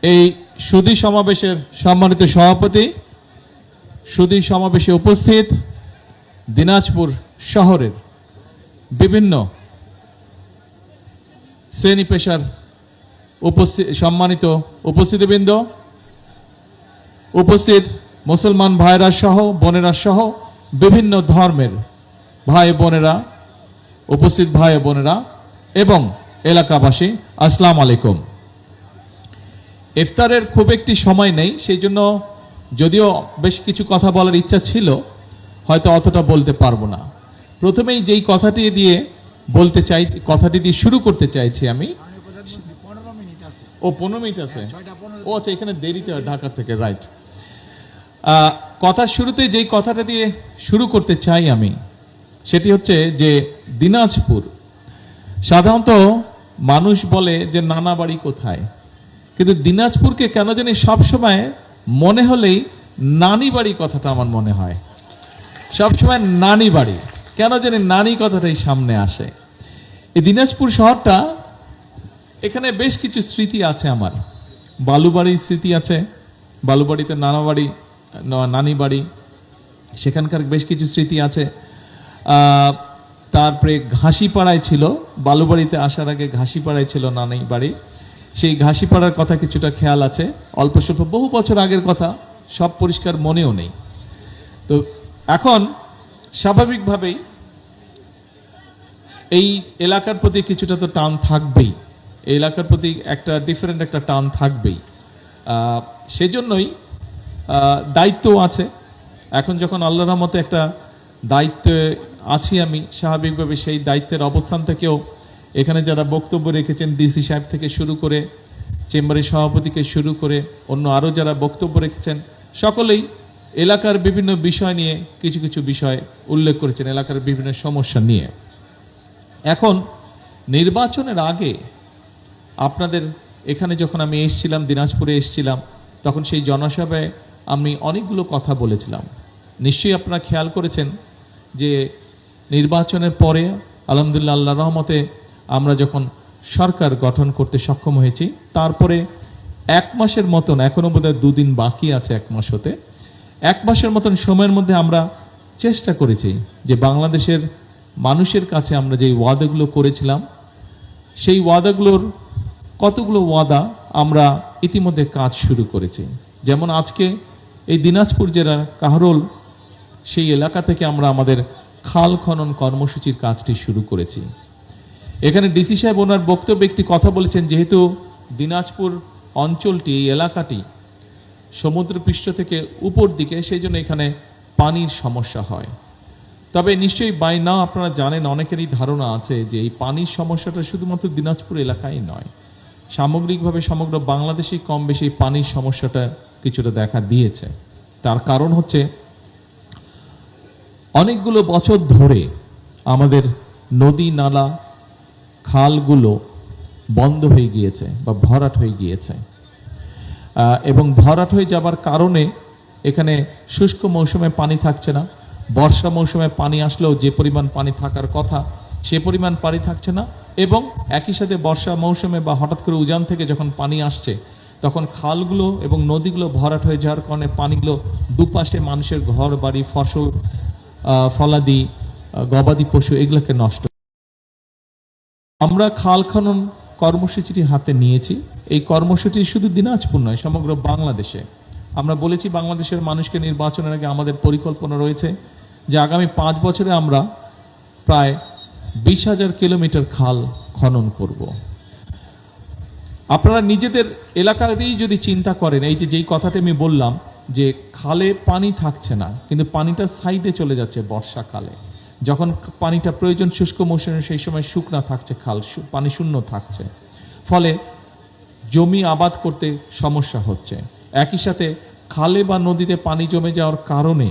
এই সুধী সমাবেশের সম্মানিত সভাপতি, সুধী সমাবেশে উপস্থিত দিনাজপুর শহরের বিভিন্ন শ্রেণী পেশার সম্মানিত উপস্থিতিবৃন্দ, উপস্থিত মুসলমান ভাইরা সহ বোনেরা সহ বিভিন্ন ধর্মের ভাই বোনেরা, উপস্থিত ভাই বোনেরা এবং এলাকাবাসী, আসসালামু আলাইকুম। ইফতারের খুব একটি সময় নেই, সেই জন্য যদিও বেশ কিছু কথা বলার ইচ্ছা ছিল, হয়তো অতটা বলতে পারবো না। প্রথমেই যেই কথাটি দিয়ে শুরু করতে চাইছি আমি। ও 15 মিনিট আছে। ও আচ্ছা, এখানে দেরিতে হয় ঢাকা থেকে, রাইট। কথার শুরুতে যেই কথাটা দিয়ে শুরু করতে চাই আমি, সেটি হচ্ছে যে দিনাজপুর, সাধারণত মানুষ বলে যে নানা বাড়ি কোথায়, কিন্তু দিনাজপুরকে কেন জানি সবসময় মনে হলেই নানি বাড়ি কথাটা আমার মনে হয়। সবসময় নানি বাড়ি, কেন জানি নানি কথাটাই সামনে আসে। এই দিনাজপুর শহরটা, এখানে বেশ কিছু স্মৃতি আছে আমার। বালুবাড়ির স্মৃতি আছে, বালুবাড়িতে নানি বাড়ি, সেখানকার বেশ কিছু স্মৃতি আছে। তারপরে ঘাসিপাড়ায় ছিল, বালুবাড়িতে আসার আগে ঘাসিপাড়ায় ছিল নানি বাড়ি, সেই ঘাসিপাড়ার কথা কিছুটা খেয়াল আছে, অল্প স্বল্প, বহু বছর আগের কথা, সব পরিষ্কার মনেও নেই। তো এখন স্বাভাবিকভাবেই এই এলাকার প্রতি কিছুটা তো টান থাকবেই, এই এলাকার প্রতি একটা ডিফারেন্ট একটা টান থাকবেই। সেজন্যই দায়িত্ব আছে। এখন যখন আল্লাহর রহমতে একটা দায়িত্বে আছি আমি, স্বাভাবিকভাবে সেই দায়িত্বের অবস্থান থেকেও এখানে যারা বক্তব্য রেখেছেন, ডিসি সাহেব থেকে শুরু করে চেম্বারের সভাপতিকে শুরু করে অন্য আরও যারা বক্তব্য রেখেছেন, সকলেই এলাকার বিভিন্ন বিষয় নিয়ে কিছু কিছু বিষয় উল্লেখ করেছেন, এলাকার বিভিন্ন সমস্যা নিয়ে। এখন নির্বাচনের আগে আপনাদের এখানে যখন আমি এসেছিলাম, দিনাজপুরে এসেছিলাম, তখন সেই জনসভায় আমি অনেকগুলো কথা বলেছিলাম। নিশ্চয়ই আপনারা খেয়াল করেছেন যে নির্বাচনের পরে আলহামদুলিল্লাহ আল্লাহর রহমতে আমরা যখন সরকার গঠন করতে সক্ষম হয়েছি, তারপরে 1 মাসের মতন, এখনো বোধহয় 2 দিন বাকি আছে 1 মাস হতে, 1 মাসের মতন সময়ের মধ্যে আমরা চেষ্টা করেছি যে বাংলাদেশের মানুষের কাছে আমরা যে ওয়াদাগুলো করেছিলাম, সেই ওয়াদাগুলোর কতগুলো ওয়াদা আমরা ইতিমধ্যে কাজ শুরু করেছি। যেমন আজকে এই দিনাজপুর জেলার কাহরোল, সেই এলাকা থেকে আমরা আমাদের খাল খনন কর্মসূচির কাজটি শুরু করেছি। এখানে ডিসি সাহেব ওনার বক্তব্যে একটি কথা বলেছেন, যেহেতু দিনাজপুর অঞ্চলটি, এই এলাকাটি সমুদ্রপৃষ্ঠ থেকে উপর দিকে, সেই জন্য এখানে পানির সমস্যা হয়। তবে নিশ্চয়ই বাই নাও আপনারা জানেন, অনেকেরই ধারণা আছে যে এই পানির সমস্যাটা শুধুমাত্র দিনাজপুর এলাকায় নয়, সামগ্রিকভাবে সমগ্র বাংলাদেশেই কম বেশি পানির সমস্যাটা কিছুটা দেখা দিয়েছে। তার কারণ হচ্ছে অনেকগুলো বছর ধরে আমাদের নদী নালা খালগুলো বন্ধ হয়ে গিয়েছে বা ভরাট হয়ে গিয়েছে, এবং ভরাট হয়ে যাবার কারণে এখানে শুষ্ক মৌসুমে পানি থাকছে না, বর্ষা মৌসুমে পানি আসলেও যে পরিমাণ পানি থাকার কথা সে পরিমাণ পানি থাকছে না, এবং একই সাথে বর্ষা মৌসুমে বা হঠাৎ করে উজান থেকে যখন পানি আসছে, তখন খালগুলো এবং নদীগুলো ভরাট হয়ে যাওয়ার কারণে পানিগুলো দুপাশে মানুষের ঘর বাড়ি, ফসল ফলাদি, গবাদি পশু, এগুলোকে নষ্ট। আমরা খাল খনন কর্মসূচিটি হাতে নিয়েছি। এই কর্মসূচি শুধু দিনাজপুর নয়, সমগ্র বাংলাদেশে। আমরা বলেছি বাংলাদেশের মানুষকে নির্বাচনের আগে আমাদের পরিকল্পনা রয়েছে যে আগামী 5 বছরে আমরা প্রায় 20,000 কিলোমিটার খাল খনন করব। আপনারা নিজেদের এলাকাতেই যদি চিন্তা করেন, এই যেই কথাটা আমি বললাম যে খালে পানি থাকছে না, কিন্তু পানিটা সাইডে চলে যাচ্ছে বর্ষাকালে, যখন পানিটা প্রয়োজন শুষ্ক মৌসুমে, সেই সময় শুকনা থাকছে খাল, পানি শূন্য থাকছে, ফলে জমি আবাদ করতে সমস্যা হচ্ছে। একই সাথে খালে বা নদীতে পানি জমে যাওয়ার কারণে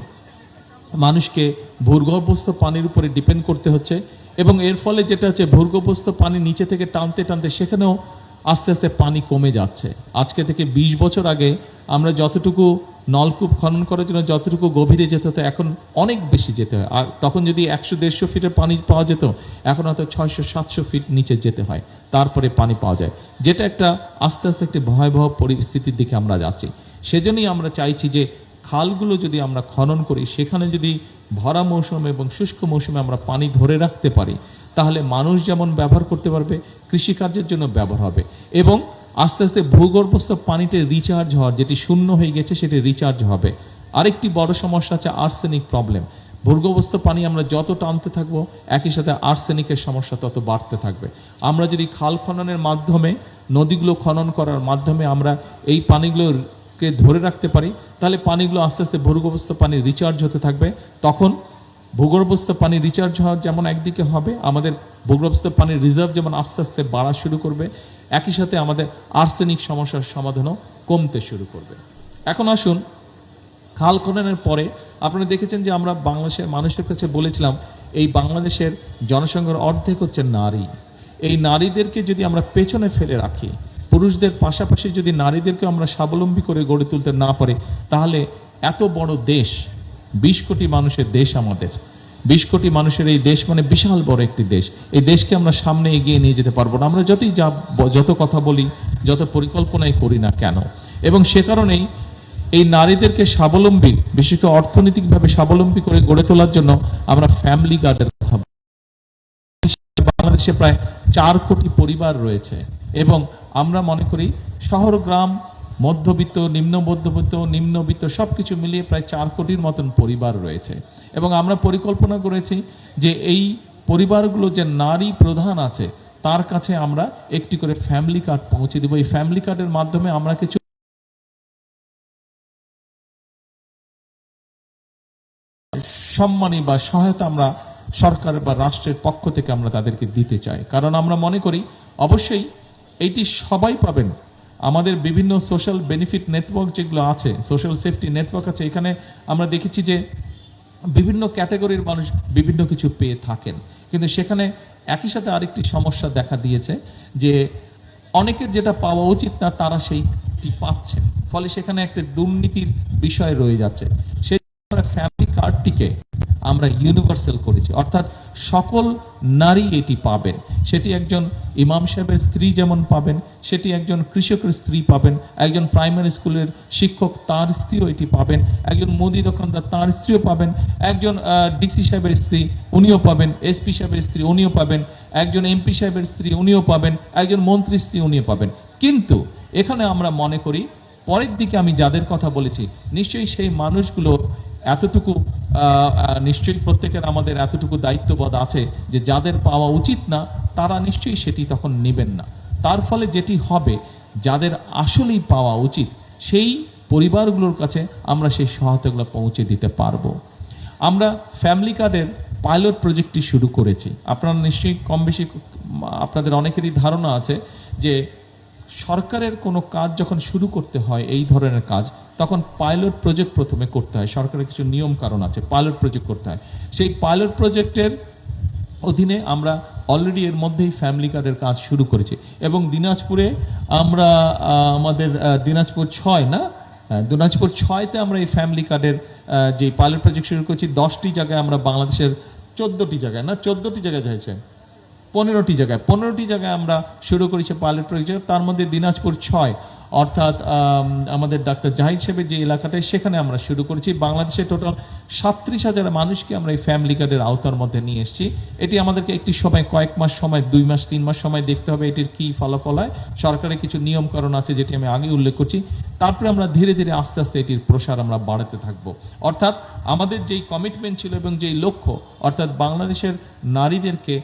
মানুষকে ভূগর্ভস্থ পানির উপরে ডিপেন্ড করতে হচ্ছে, এবং এর ফলে যেটা হচ্ছে ভূগর্ভস্থ পানি নিচে থেকে টানতে টানতে সেখানেও আস্তে আস্তে পানি কমে যাচ্ছে। আজকে থেকে 20 বছর আগে আমরা যতটুকু নলকূপ খনন করার জন্য যতটুকু গভীরে যেতে হতো, এখন অনেক বেশি যেতে হয়। আর তখন যদি 100-150 ফিটের পানি পাওয়া যেত, এখন হয়তো 600-700 ফিট নিচে যেতে হয়, তারপরে পানি পাওয়া যায়, যেটা একটা আস্তে আস্তে একটি ভয়াবহ পরিস্থিতির দিকে আমরা যাচ্ছি। সেজন্যই আমরা চাইছি যে খালগুলো যদি আমরা খনন করি, সেখানে যদি ভরা মৌসুমে এবং শুষ্ক মৌসুমে আমরা পানি ধরে রাখতে পারি, তাহলে মানুষ যেমন ব্যবহার করতে পারবে, কৃষিকার্যের জন্য ব্যবহার হবে, এবং আস্তে আস্তে ভূগর্ভস্থ পানিতে রিচার্জ হওয়ার, যেটি শূন্য হয়ে গেছে সেটি রিচার্জ হবে। আরেকটি বড় সমস্যা আছে আর্সেনিক প্রবলেম। ভূগর্ভস্থ পানি আমরা যত টানতে থাকবো, একই সাথে আর্সেনিকের সমস্যা তত বাড়তে থাকবে। আমরা যদি খাল খননের মাধ্যমে, নদীগুলো খনন করার মাধ্যমে আমরা এই পানিগুলোকে ধরে রাখতে পারি, তাহলে পানিগুলো আস্তে আস্তে ভূগর্ভস্থ পানি রিচার্জ হতে থাকবে। তখন ভূগর্ভস্থ পানি রিচার্জ হওয়ার যেমন একদিকে হবে, আমাদের ভূগর্ভস্থ পানির রিজার্ভ যেমন আস্তে আস্তে বাড়া শুরু করবে, একই সাথে আমাদের আর্সেনিক সমস্যার সমাধানও কমতে শুরু করবে। এখন আসুন, খাল খননের পরে আপনারা দেখেছেন যে আমরা বাংলাদেশের মানুষের কাছে বলেছিলাম, এই বাংলাদেশের জনসংখ্যার অর্ধেক হচ্ছে নারী। এই নারীদেরকে যদি আমরা পেছনে ফেলে রাখি, পুরুষদের পাশাপাশি যদি নারীদেরকে আমরা স্বাবলম্বী করে গড়ে তুলতে না পারি, তাহলে এত বড় দেশ, 20 কোটি মানুষের দেশ আমাদের, 20 কোটি মানুষের এই দেশ মানে বিশাল বড় একটি দেশ, এই দেশকে আমরা সামনে এগিয়ে নিয়ে যেতে পারবো না, আমরা যত কথা বলি, যত পরিকল্পনাই করি না কেন। এবং সে কারণেই এই নারীদেরকে স্বাবলম্বী, বিশেষ করে অর্থনৈতিকভাবে স্বাবলম্বী করে গড়ে তোলার জন্য আমরা ফ্যামিলি কার্ডের কথা বলি। বাংলাদেশে প্রায় 4 কোটি পরিবার রয়েছে, এবং আমরা মনে করি শহর গ্রাম, মধ্যবিত্ত, নিম্ন মধ্যবিত্ত, নিম্নবিত্ত সবকিছু মিলিয়ে প্রায় 4 কোটির মতন পরিবার রয়েছে। এবং আমরা পরিকল্পনা করেছি যে এই পরিবারগুলো যে নারী প্রধান আছে, তার কাছে আমরা একটি করে ফ্যামিলি কার্ড পৌঁছে দেব। এই ফ্যামিলি কার্ডের মাধ্যমে আমরা কিছু সম্মানী বা সহায়তা আমরা সরকার বা রাষ্ট্রের পক্ষ থেকে আমরা তাদেরকে দিতে চাই। কারণ আমরা মনে করি অবশ্যই এইটি সবাই পাবেন। আমাদের বিভিন্ন সোশ্যাল বেনিফিট নেটওয়ার্ক যেগুলো আছে, সোশ্যাল সেফটি নেটওয়ার্ক আছে, এখানে আমরা দেখেছি যে বিভিন্ন ক্যাটাগরির মানুষ বিভিন্ন কিছু পেয়ে থাকেন, কিন্তু সেখানে একই সাথে আরেকটি সমস্যা দেখা দিয়েছে যে অনেকের যেটা পাওয়া উচিত না, তারা সেইটি পাচ্ছেন, ফলে সেখানে একটা দুর্নীতির বিষয় রয়ে যাচ্ছে। সেই ফ্যামিলি কার্ডটিকে আমরা ইউনিভার্সাল করেছি, অর্থাৎ সকল নারী এটি পাবেন। সেটি একজন ইমাম সাহেবের স্ত্রী যেমন পাবেন, সেটি একজন কৃষকের স্ত্রী পাবেন, একজন প্রাইমারি স্কুলের শিক্ষক তার স্ত্রীও এটি পাবেন, একজন মুদি দোকানদার তার স্ত্রীও পাবেন, একজন ডিসি সাহেবের স্ত্রী উনিও পাবেন, এসপি সাহেবের স্ত্রী উনিও পাবেন, একজন এমপি সাহেবের স্ত্রী উনিও পাবেন, একজন মন্ত্রীর স্ত্রী উনিও পাবেন। কিন্তু এখানে আমরা মনে করি পরের দিকে আমি যাদের কথা বলেছি, নিশ্চয়ই সেই মানুষগুলো এতটুকু নিশ্চয়ই প্রত্যেকের আমাদের এতটুকু দায়িত্ববোধ আছে যে যাদের পাওয়া উচিত না, তারা নিশ্চয়ই সেটি তখন নেবেন না। তার ফলে যেটি হবে, যাদের আসলেই পাওয়া উচিত সেই পরিবারগুলোর কাছে আমরা সেই সহায়তাগুলো পৌঁছে দিতে পারবো। আমরা ফ্যামিলি কার্ডের পাইলট প্রজেক্টটি শুরু করেছি। আপনারা নিশ্চয়ই কম বেশি আপনাদের অনেকেরই ধারণা আছে যে সরকারের কোনো কাজ যখন শুরু করতে হয়, এই ধরনের কাজ, তখন পাইলট প্রজেক্ট প্রথমে করতে হয়। সরকারের কিছু নিয়ম কারণ আছে, পাইলট প্রজেক্ট করতে হয়। সেই পাইলট প্রজেক্টের অধীনে আমরা অলরেডি এর মধ্যেই ফ্যামিলি কার্ডের কাজ শুরু করেছি, এবং দিনাজপুরে আমরা আমাদের দিনাজপুর 6তে আমরা এই ফ্যামিলি কার্ডের যে পাইলট প্রজেক্ট শুরু করেছি। 10টি জায়গায় আমরা বাংলাদেশের 14টি জায়গায় 15টি জায়গায় আমরা শুরু করেছি পাইলট প্রজেক্ট। তার মধ্যে দিনাজপুর 6, অর্থাৎ আমাদের ডাক্তার জাহিদ সাহেবের যে এলাকাটায়, সেখানে আমরা শুরু করেছি। বাংলাদেশে টোটাল 37,000 মানুষকে আমরা এই ফ্যামিলি কার্ডের আওতার মধ্যে নিয়ে এসেছি। এটি আমাদেরকে একটি সময়, কয়েক মাস সময়, 2 মাস 3 মাস সময় দেখতে হবে এটির কি ফলাফল হয়। সরকারের কিছু নিয়ম কারণ আছে যেটি আমি আগে উল্লেখ করছি। তারপরে আমরা ধীরে ধীরে আস্তে আস্তে এটির প্রসার আমরা বাড়াতে থাকব। অর্থাৎ আমাদের যেই কমিটমেন্ট ছিল এবং যেই লক্ষ্য, অর্থাৎ বাংলাদেশের নারীদেরকে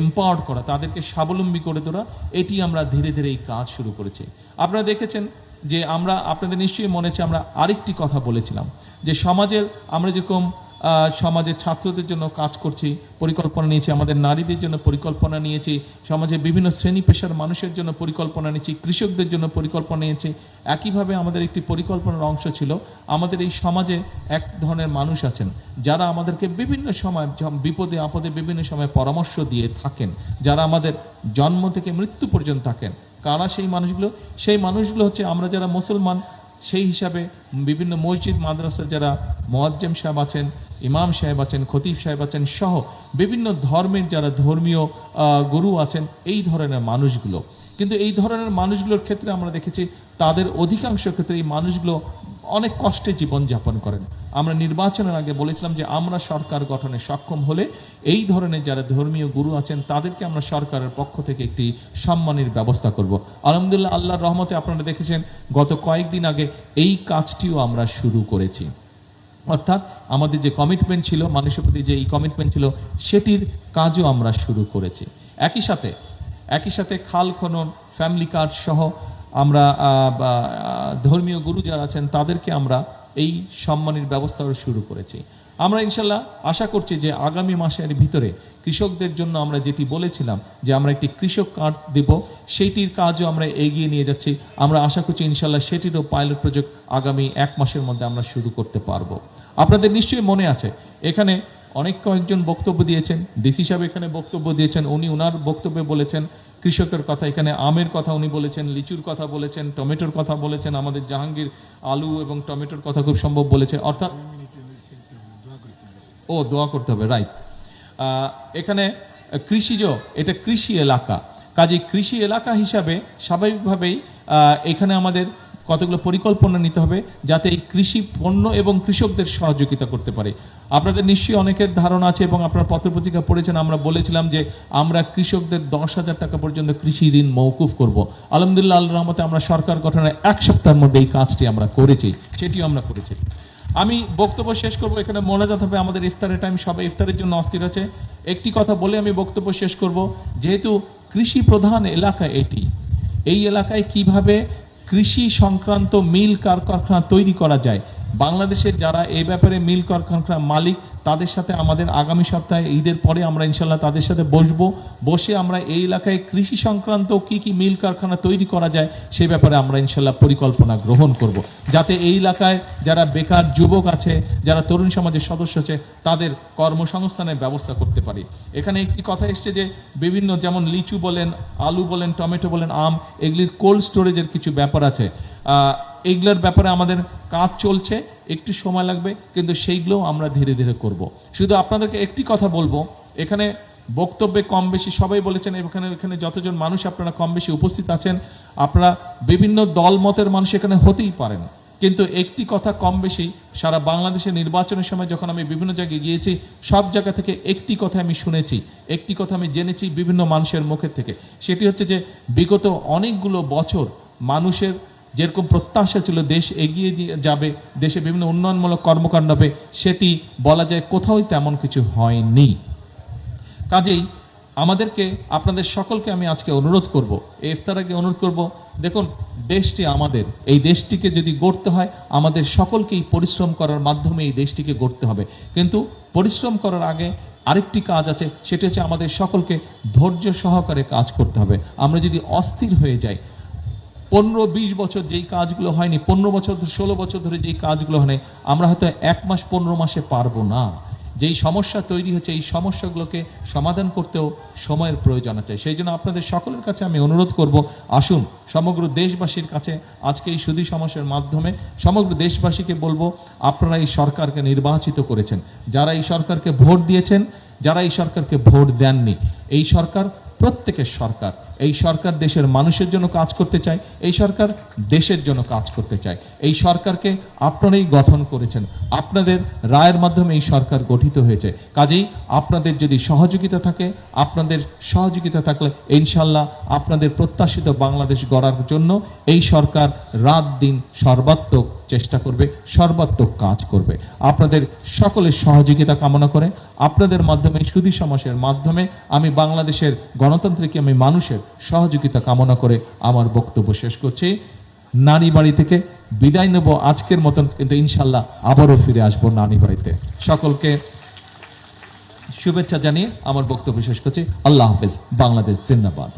এম্পাওয়ার্ড করা, তাদেরকে স্বাবলম্বী করে তোলা, এটি আমরা ধীরে ধীরে এই কাজ শুরু করেছি। আপনারা দেখেছেন যে আমরা, আপনাদের নিশ্চয়ই মনে আছে, আমরা আরেকটি কথা বলেছিলাম যে আমরা যেরকম সমাজের ছাত্রদের জন্য কাজ করছি, পরিকল্পনা নিয়েছি, আমাদের নারীদের জন্য পরিকল্পনা নিয়েছি, সমাজের বিভিন্ন শ্রেণী পেশার মানুষের জন্য পরিকল্পনা নিয়েছি, কৃষকদের জন্য পরিকল্পনা নিয়েছি। একইভাবে আমাদের একটি পরিকল্পনার অংশ ছিল, আমাদের এই সমাজে এক ধরনের মানুষ আছেন যারা আমাদেরকে বিভিন্ন সময় বিপদে আপদে বিভিন্ন সময় পরামর্শ দিয়ে থাকেন, যারা আমাদের জন্ম থেকে মৃত্যু পর্যন্ত থাকেন। কারা সেই মানুষগুলো? সেই মানুষগুলো হচ্ছে আমরা যারা মুসলমান, সেই হিসাবে বিভিন্ন মসজিদ মাদ্রাসা যারা মুয়াজ্জিম সাহেব আছেন, ইমাম সাহেব আছেন, খতিব সাহেব আছেন সহ বিভিন্ন ধর্মের যারা ধর্মীয় গুরু আছেন, এই ধরনের মানুষগুলো। কিন্তু এই ধরনের মানুষগুলোর ক্ষেত্রে আমরা দেখেছি তাদের অধিকাংশ ক্ষেত্রে এই মানুষগুলো অনেক কষ্টে জীবনযাপন করেন। আমরা নির্বাচনের আগে বলেছিলাম যে আমরা সরকার গঠনে সক্ষম হলে এই ধরনের যারা ধর্মীয় গুরু আছেন তাদেরকে আমরা সরকারের পক্ষ থেকে একটি সম্মানের ব্যবস্থা করব। আলহামদুলিল্লাহ, আল্লাহর রহমতে আপনারা দেখেছেন গত কয়েকদিন আগে এই কাজটিও আমরা শুরু করেছি। অর্থাৎ আমাদের যে কমিটমেন্ট ছিল, মানুষের প্রতি যে এই কমিটমেন্ট ছিল, সেটির কাজও আমরা শুরু করেছি। একই সাথে খাল খনন, ফ্যামিলি কার্ড সহ আমরা ধর্মীয় গুরু যারা আছেন তাদেরকে আমরা এই সম্মানের ব্যবস্থাও শুরু করেছি। আমরা ইনশাল্লাহ আশা করছি যে আগামী মাসের ভিতরে কৃষকদের জন্য আমরা যেটি বলেছিলাম যে আমরা একটি কৃষক কার্ড দেব, সেইটির কাজও আমরা এগিয়ে নিয়ে যাচ্ছি। আমরা আশা করছি ইনশাল্লাহ সেটিরও পাইলট প্রজেক্ট আগামী 1 মাসের মধ্যে আমরা শুরু করতে পারবো। আপনাদের নিশ্চয়ই মনে আছে এখানে কয়েকজন বক্তব্য দিয়েছেন, ডিসি সাহেব এখানে বক্তব্য দিয়েছেন, উনি ওনার বক্তব্যে বলেছেন কৃষকের কথা, এখানে আমের কথা উনি বলেছেন, লিচুর কথা বলেছেন, টমেটোর কথা বলেছেন, আমাদের জাহাঙ্গীর আলু এবং টমেটোর কথা খুব সম্ভব বলেছে। অর্থাৎ দোয়া করতে হবে, রাইট। এখানে এটা কৃষি এলাকা, কাজে কৃষি এলাকা হিসাবে স্বাভাবিকভাবেই এখানে আমাদের কতগুলো পরিকল্পনা নিতে হবে যাতে এই কৃষি পণ্য এবং কৃষকদের সহযোগিতা করতে পারে। আপনাদের নিশ্চয়ই অনেকের ধারণা আছে এবং আপনারা পত্রপত্রিকা পড়েছেন, আমরা বলেছিলাম যে আমরা কৃষকদের 10,000 টাকা পর্যন্ত কৃষি ঋণ মওকুফ করব। আলহামদুলিল্লাহ, আল্লাহর রহমতে আমরা সরকার গঠনের 1 সপ্তাহের মধ্যে এই কাজটি আমরা করেছি, সেটিও আমরা করেছি। আমি বক্তব্য শেষ করব, এখানে মোনাজাত হবে, আমাদের ইফতারের টাইম, সবাই ইফতারের জন্য অস্থির আছে। একটি কথা বলে আমি বক্তব্য শেষ করব, যেহেতু কৃষি প্রধান এলাকা এই এলাকায় কিভাবে কৃষি সংক্রান্ত মিল কারখানা তৈরি করা যায়, বাংলাদেশের যারা এই ব্যাপারে মিল কারখানার মালিক তাদের সাথে আমাদের আগামী সপ্তাহে ঈদের পরে আমরা ইনশাল্লাহ তাদের সাথে বসে আমরা এই এলাকায় কৃষি সংক্রান্ত কি মিল কারখানা তৈরি করা যায় সেই ব্যাপারে আমরা ইনশাল্লাহ পরিকল্পনা গ্রহণ করব, যাতে এই এলাকায় যারা বেকার যুবক আছে, যারা তরুণ সমাজের সদস্য আছে, তাদের কর্মসংস্থানের ব্যবস্থা করতে পারি। এখানে একটি কথা এসছে যে বিভিন্ন, যেমন লিচু বলেন, আলু বলেন, টমেটো বলেন, আম, এগুলির কোল্ড স্টোরেজের কিছু ব্যাপার আছে। এইগুলোর ব্যাপারে আমাদের কাজ চলছে, একটু সময় লাগবে, কিন্তু সেইগুলো আমরা ধীরে ধীরে করব। শুধু আপনাদেরকে একটি কথা বলবো, এখানে বক্তব্যে কম বেশি সবাই বলেছেন, এখানে যতজন মানুষ আপনারা কম বেশি উপস্থিত আছেন, আপনারা বিভিন্ন দল মতের মানুষ এখানে হতেই পারেন, কিন্তু একটি কথা কম বেশি সারা বাংলাদেশের নির্বাচনের সময় যখন আমি বিভিন্ন জায়গায় গিয়েছি, সব জায়গা থেকে একটি কথা আমি শুনেছি, একটি কথা আমি জেনেছি বিভিন্ন মানুষের মুখের থেকে, সেটি হচ্ছে যে বিগত অনেকগুলো বছর মানুষের যেরকম প্রত্যাশা ছিল দেশ এগিয়ে যাবে, দেশে বিভিন্ন উন্নয়নমূলক কর্মকাণ্ড হবে, সেটি বলা যায় কোথাও তেমন কিছু হয়নি। কাজেই আমাদেরকে, আপনাদের সকলকে আমি আজকে অনুরোধ করব, এই ইফতার আগে অনুরোধ করব, দেখুন দেশটি আমাদের, এই দেশটিকে যদি গড়তে হয় আমাদের সকলকেই পরিশ্রম করার মাধ্যমে এই দেশটিকে গড়তে হবে। কিন্তু পরিশ্রম করার আগে আরেকটি কাজ আছে, সেটি হচ্ছে আমাদের সকলকে ধৈর্য সহকারে কাজ করতে হবে। আমরা যদি অস্থির হয়ে যাই, 15-20 বছর যেই কাজগুলো হয়নি, 15 বছর 16 বছর ধরে যেই কাজগুলো হয়নি, আমরা হয়তো 1 মাস 15 মাসে পারবো না। যেই সমস্যা তৈরি হচ্ছে, এই সমস্যাগুলোকে সমাধান করতেও সময়ের প্রয়োজন আছে। সেই জন্য আপনাদের সকলের কাছে আমি অনুরোধ করব, আসুন সমগ্র দেশবাসীর কাছে আজকে এই সুধী সমাবেশের মাধ্যমে সমগ্র দেশবাসীকে বলবো, আপনারা এই সরকারকে নির্বাচিত করেছেন, যারা এই সরকারকে ভোট দিয়েছেন, যারা এই সরকারকে ভোট দেননি, এই সরকার প্রত্যেকের সরকার। এই সরকার দেশের মানুষের জন্য কাজ করতে চায়, এই সরকার দেশের জন্য কাজ করতে চায়। এই সরকারকে আপনারাই গঠন করেছেন, আপনাদের রায়ের মাধ্যমে এই সরকার গঠিত হয়েছে। কাজেই আপনাদের যদি সহযোগিতা থাকে, আপনাদের সহযোগিতা থাকলে ইনশাল্লাহ আপনাদের প্রত্যাশিত বাংলাদেশ গড়ার জন্য এই সরকার রাত দিন সর্বাত্মক চেষ্টা করবে, সর্বাত্মক কাজ করবে। আপনাদের সকলের সহযোগিতা কামনা করে আপনাদের মাধ্যমে, সুধী সমাবেশের মাধ্যমে আমি বাংলাদেশের গণতান্ত্রিক, আমি মানুষের সহযোগিতা কামনা করে আমার বক্তব্য শেষ করছি। নারী বাড়ি থেকে বিদায় নেব আজকের মতন, কিন্তু ইনশাল্লাহ আবারও ফিরে আসবো নারী বাড়িতে। সকলকে শুভেচ্ছা জানিয়ে আমার বক্তব্য শেষ করছি। আল্লাহ হাফেজ। বাংলাদেশ জিন্দাবাদ।